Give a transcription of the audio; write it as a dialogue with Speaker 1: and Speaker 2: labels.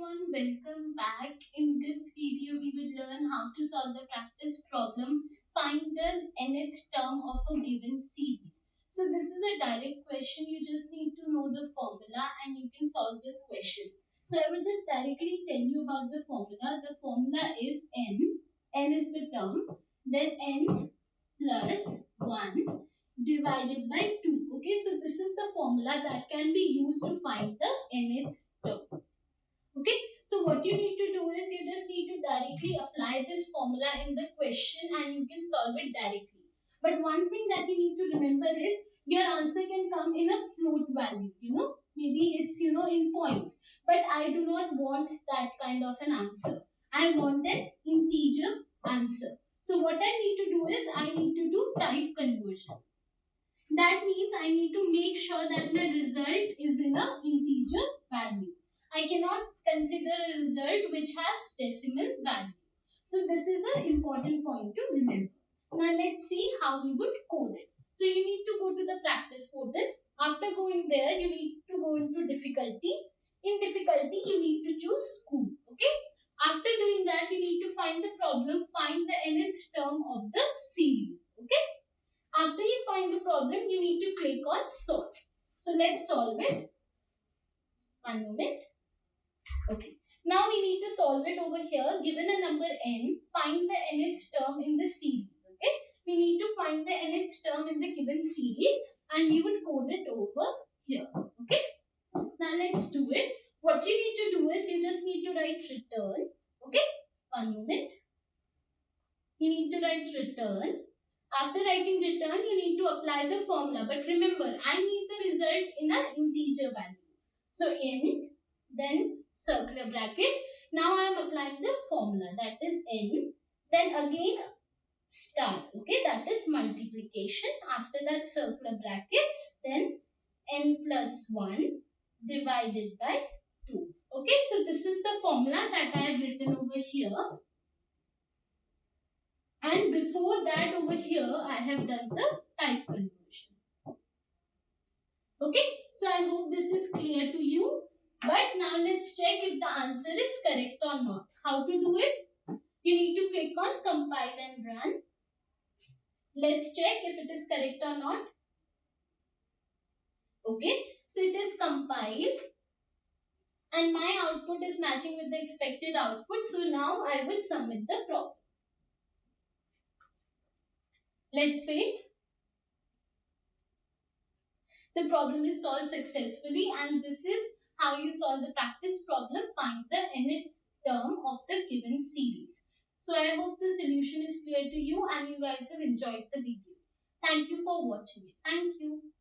Speaker 1: everyone, welcome back. In this video, we will learn how to solve the practice problem, find the nth term of a given series. So this is a direct question, you just need to know the formula and you can solve this question. So I will just directly tell you about the formula. The formula is n is the term, then n plus 1 divided by 2. Okay, so this is the formula that can be used to find the nth term. Okay, so what you need to do is you just need to directly apply this formula in the question and you can solve it directly. But one thing that you need to remember is your answer can come in a float value, maybe it's, in points. But I do not want that kind of an answer. I want an integer answer. So what I need to do is I need to do type conversion. That means I need to make sure that my result is in an integer value. I cannot consider a result which has decimal value. So this is an important point to remember. Now let's see how we would code it. So you need to go to the practice portal. After going there, you need to go into difficulty. In difficulty, you need to choose school. Okay. After doing that, you need to find the problem, find the nth term of the series. Okay. After you find the problem, you need to click on solve. So let's solve it. One moment. Okay. Now we need to solve it over here. Given a number n, find the nth term in the series. Okay. We need to find the nth term in the given series and we would code it over here. Okay. Now let's do it. What you need to do is you just need to write return. Okay. One moment. You need to write return. After writing return, you need to apply the formula. But remember, I need the result in an integer value. So n, then circular brackets. Now I am applying the formula, that is n. Then again star, okay, that is multiplication. After that circular brackets, then n plus 1 divided by 2. Okay, so this is the formula that I have written over here. And before that over here, I have done the type conversion. Okay, so I hope this is clear to you. But now let's check if the answer is correct or not. How to do it? You need to click on compile and run. Let's check if it is correct or not. Okay, so it is compiled. And my output is matching with the expected output. So now I will submit the problem. Let's wait. The problem is solved successfully and this is how you solve the practice problem, find the nth term of the given series. So I hope the solution is clear to you and you guys have enjoyed the video. Thank you for watching it. Thank you.